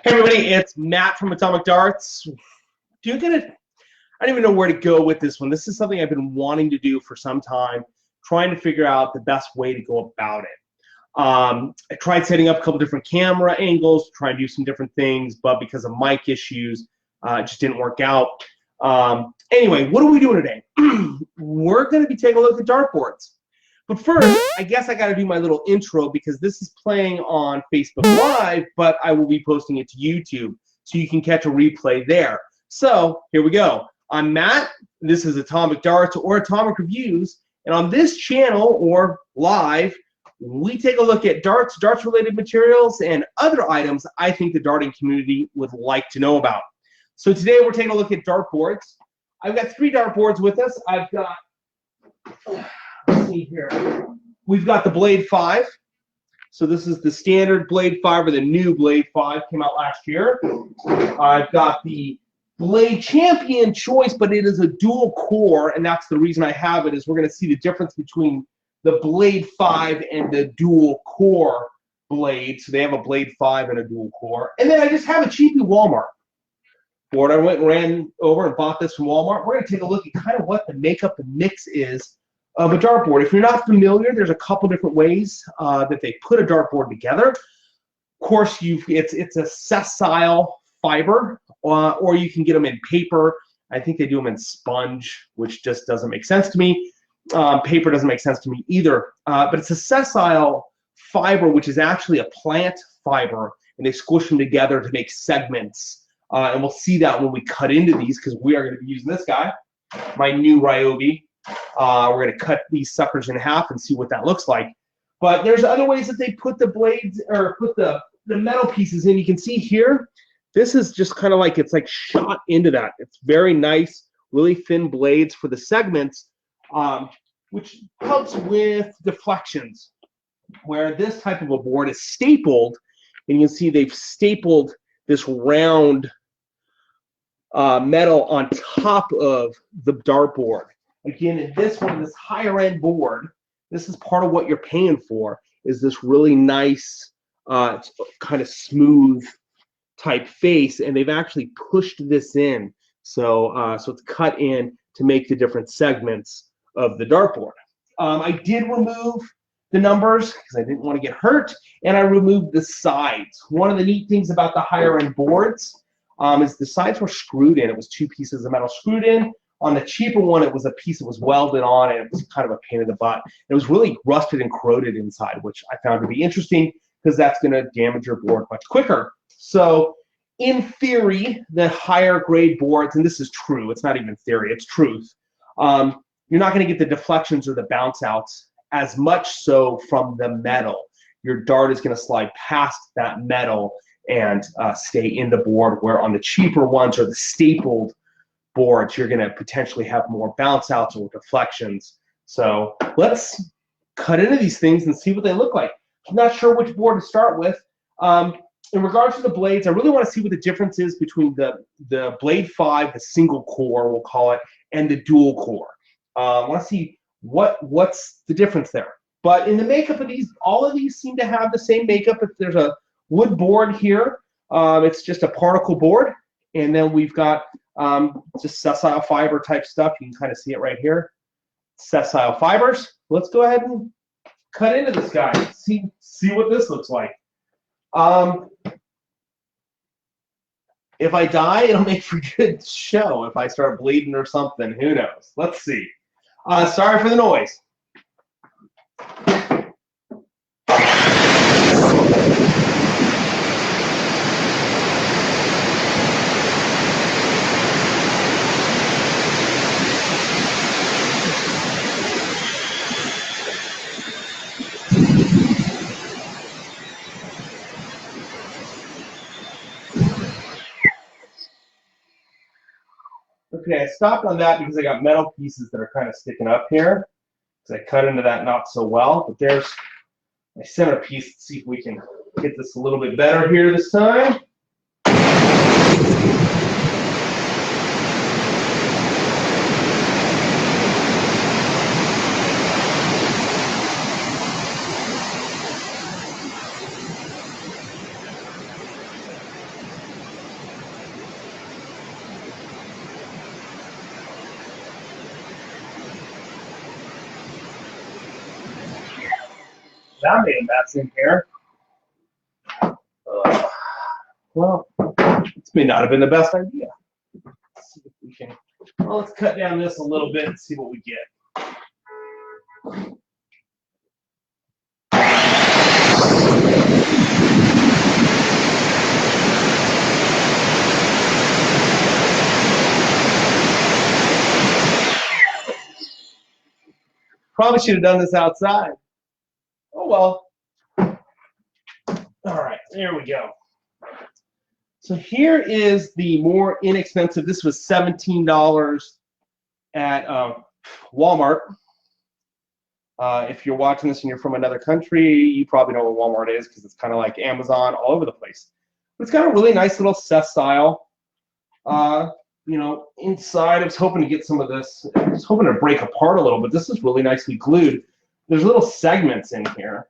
Hey everybody, it's Matt from Atomic Darts. I don't even know where to go with this one. This is something I've been wanting to do for some time, trying to figure out the best way to go about it. I tried setting up a couple different camera angles, trying to do some different things, but because of mic issues, it just didn't work out. Anyway, what are we doing today? We're going to be taking a look at dartboards. But first, I guess I got to do my little intro because this is playing on Facebook Live, but I will be posting it to YouTube, so you can catch a replay there. So here we go. I'm Matt. This is Atomic Darts or Atomic Reviews, and on this channel or live, we take a look at darts, darts-related materials, and other items I think the darting community would like to know about. So today we're taking a look at dartboards. I've got 3 dartboards with us. I've got, let's see here, we've got the Blade 5. So this is the standard Blade 5 or the new Blade 5, came out last year. I've got the Blade Champion Choice, but it is a dual core, and that's the reason I have it, is we're going to see the difference between the Blade 5 and the dual core blade. So they have a Blade 5 and a dual core. And then I just have a cheapy Walmart board. I went and ran over and bought this from Walmart. We're going to take a look at kind of what the makeup and mix is of a dartboard. If you're not familiar, there's a couple different ways that they put a dartboard together. Of course, it's a sessile fiber, or you can get them in paper. I think they do them in sponge, which just doesn't make sense to me. Paper doesn't make sense to me either. But it's a sessile fiber, which is actually a plant fiber, and they squish them together to make segments. And we'll see that when we cut into these, because we are going to be using this guy, my new Ryobi. We're going to cut these suckers in half and see what that looks like. But there's other ways that they put the blades, or put the metal pieces in. You can see here, this is just kind of like, it's like shot into that. It's very nice, really thin blades for the segments, which helps with deflections, where this type of a board is stapled, and you can see they've stapled this round metal on top of the dartboard. Again, in this one, this higher end board, this is part of what you're paying for, is this really nice, kind of smooth type face, and they've actually pushed this in. So, so it's cut in to make the different segments of the dartboard. I did remove the numbers because I didn't want to get hurt, and I removed the sides. One of the neat things about the higher end boards is the sides were screwed in. It was 2 pieces of metal screwed in. On the cheaper one, it was a piece that was welded on, and it was kind of a pain in the butt. It was really rusted and corroded inside, which I found to be interesting because that's going to damage your board much quicker. So in theory, the higher grade boards, and this is true, it's not even theory, it's truth, you're not going to get the deflections or the bounce outs as much so from the metal. Your dart is going to slide past that metal and stay in the board, where on the cheaper ones or the stapled boards, you're going to potentially have more bounce outs or deflections. So let's cut into these things and see what they look like. I'm not sure which board to start with. In regards to the blades, I really want to see what the difference is between the Blade 5, the single core, we'll call it, and the dual core. I want to see what's the difference there. But in the makeup of these, all of these seem to have the same makeup. If there's a wood board here, it's just a particle board. And then we've got just sessile fiber type stuff. You can kind of see it right here. Sessile fibers. Let's go ahead and cut into this guy. See what this looks like. If I die, it'll make for a good show. If I start bleeding or something, who knows? Let's see. Sorry for the noise. Okay, I stopped on that because I got metal pieces that are kind of sticking up here. So I cut into that not so well. But there's my centerpiece. Let's see if we can get this a little bit better here this time. That made a mess in here. Well, this may not have been the best idea. Let's see if we can. Well, let's cut down this a little bit and see what we get. Probably should have done this outside. Oh well. All right, there we go. So here is the more inexpensive. This was $17 at Walmart. If you're watching this and you're from another country, you probably know what Walmart is because it's kind of like Amazon all over the place. But it's got a really nice little set style. You know, inside, I was hoping to get some of this. I was hoping to break apart a little, but this is really nicely glued. There's little segments in here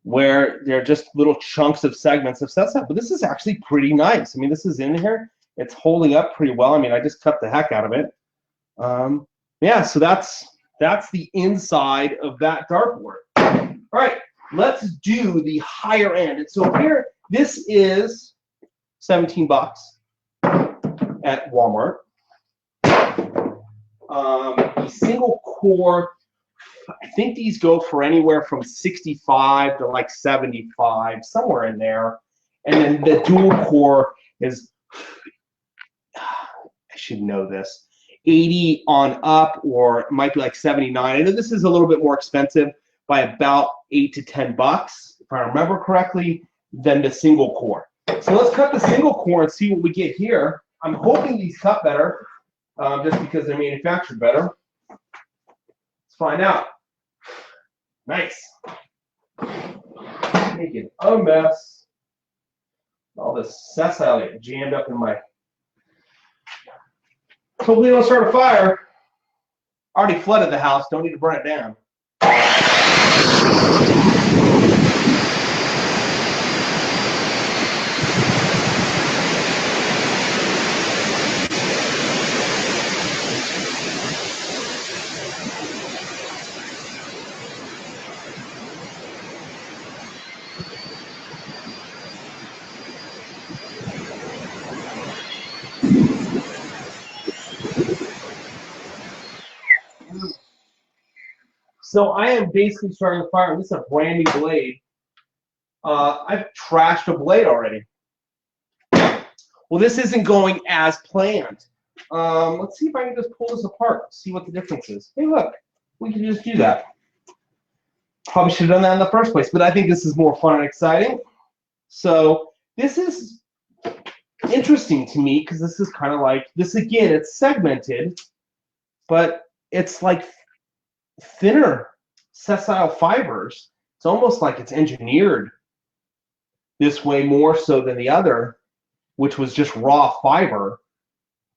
where they're just little chunks of segments of set style. But this is actually pretty nice. I mean, this is in here. It's holding up pretty well. I mean, I just cut the heck out of it. Yeah, so that's the inside of that dartboard. All right, let's do the higher end. And so here, this is $17 at Walmart. The single core, I think these go for anywhere from 65 to like 75, somewhere in there. And then the dual core is, I should know this, 80 on up, or it might be like 79. I know this is a little bit more expensive by about $8 to $10, if I remember correctly, than the single core. So let's cut the single core and see what we get here. I'm hoping these cut better, just because they're manufactured better. Let's find out. Nice. Making a mess. All this sessile get jammed up in my. Hopefully they don't start a fire. Already flooded the house. Don't need to burn it down. So I am basically starting a fire. This is a brand new blade. I've trashed a blade already. Well, this isn't going as planned. Let's see if I can just pull this apart, see what the difference is. Hey, look, we can just do that. Probably should have done that in the first place, but I think this is more fun and exciting. So this is interesting to me because this is kind of like, this again, it's segmented, but it's like thinner sessile fibers. It's almost like it's engineered this way more so than the other, which was just raw fiber.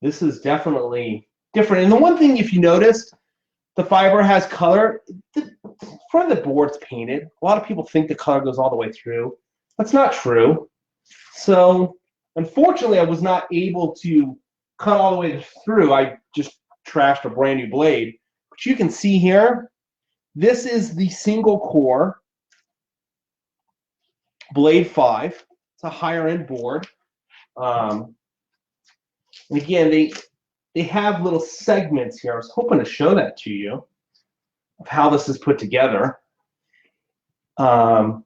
This is definitely different. And the one thing, if you noticed, the fiber has color. The front of the board's painted. A lot of people think the color goes all the way through. That's not true. So unfortunately, I was not able to cut all the way through. I just trashed a brand new blade. But you can see here, this is the single core Blade 5. It's a higher end board. And again, they have little segments here. I was hoping to show that to you of how this is put together. But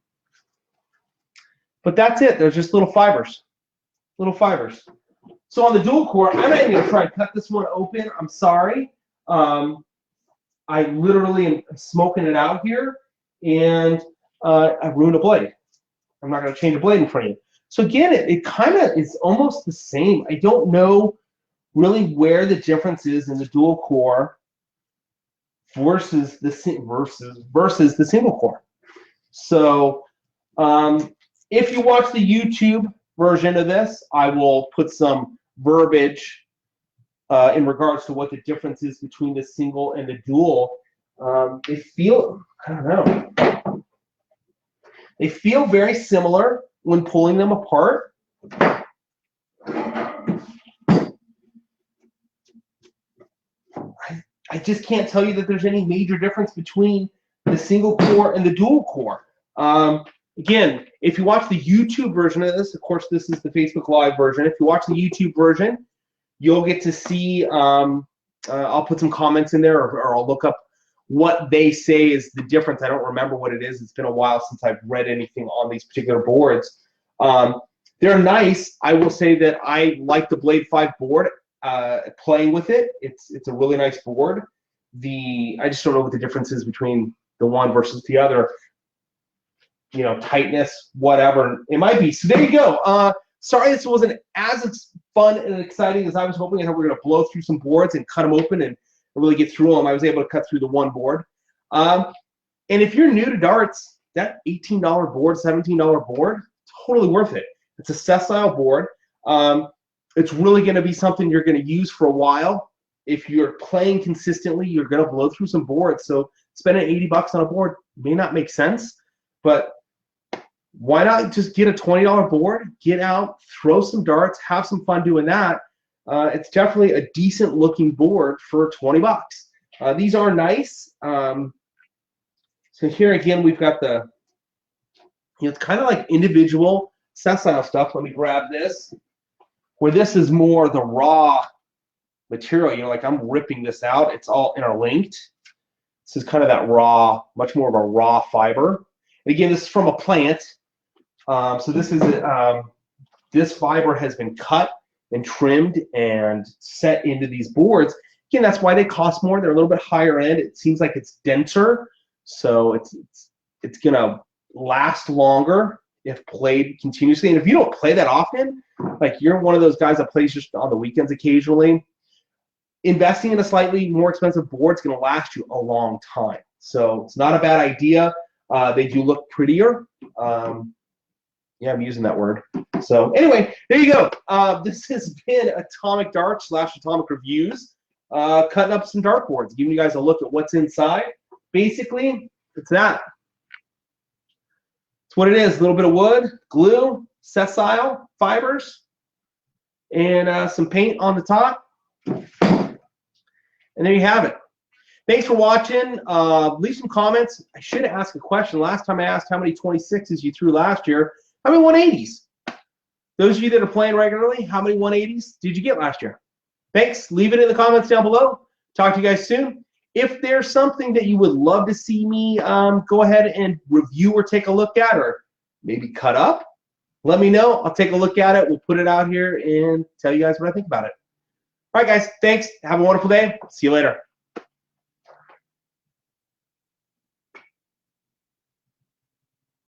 that's it. There's just little fibers. Little fibers. So on the dual core, I'm not even going to try and cut this one open. I'm sorry. I literally am smoking it out here, and I ruined a blade. I'm not going to change a blade in front of you. So again, it kind of is almost the same. I don't know really where the difference is in the dual core versus the single core. So if you watch the YouTube version of this, I will put some verbiage in regards to what the difference is between the single and the dual. They feel, I don't know, they feel very similar when pulling them apart. I just can't tell you that there's any major difference between the single core and the dual core. Again, if you watch the YouTube version of this, of course, this is the Facebook Live version. If you watch the YouTube version, you'll get to see, I'll put some comments in there, or I'll look up what they say is the difference. I don't remember what it is. It's been a while since I've read anything on these particular boards. They're nice. I will say that I like the Blade 5 board. Playing with it, it's a really nice board. I just don't know what the difference is between the one versus the other. You know, tightness, whatever it might be. So there you go. Sorry this wasn't as fun and exciting as I was hoping. I thought we were going to blow through some boards and cut them open and really get through them. I was able to cut through the one board. And if you're new to darts, that $18 board, $17 board, totally worth it. It's a sessile board. It's really going to be something you're going to use for a while. If you're playing consistently, you're going to blow through some boards. So spending $80 on a board may not make sense, but why not just get a $20 board, get out, throw some darts, have some fun doing that. It's definitely a decent looking board for $20. These are nice. So here again, we've got the, it's kind of like individual sessile stuff. Let me grab this. Where this is more the raw material, like I'm ripping this out. It's all interlinked. This is kind of that raw, much more of a raw fiber. And again, this is from a plant. So this is this fiber has been cut and trimmed and set into these boards. Again, that's why they cost more. They're a little bit higher end. It seems like it's denser, so it's gonna last longer if played continuously. And if you don't play that often, like you're one of those guys that plays just on the weekends occasionally, investing in a slightly more expensive board is going to last you a long time. So it's not a bad idea. They do look prettier. Yeah, I'm using that word. So anyway, there you go. This has been Atomic Darts / Atomic Reviews, cutting up some dartboards, giving you guys a look at what's inside. Basically, it's that. It's what it is. A little bit of wood, glue, sessile fibers, and some paint on the top. And there you have it. Thanks for watching. Leave some comments. I should have asked a question. Last time I asked how many 26s you threw last year. How many 180s? Those of you that are playing regularly, how many 180s did you get last year? Thanks. Leave it in the comments down below. Talk to you guys soon. If there's something that you would love to see me go ahead and review or take a look at, or maybe cut up, let me know. I'll take a look at it. We'll put it out here and tell you guys what I think about it. All right, guys. Thanks. Have a wonderful day. See you later.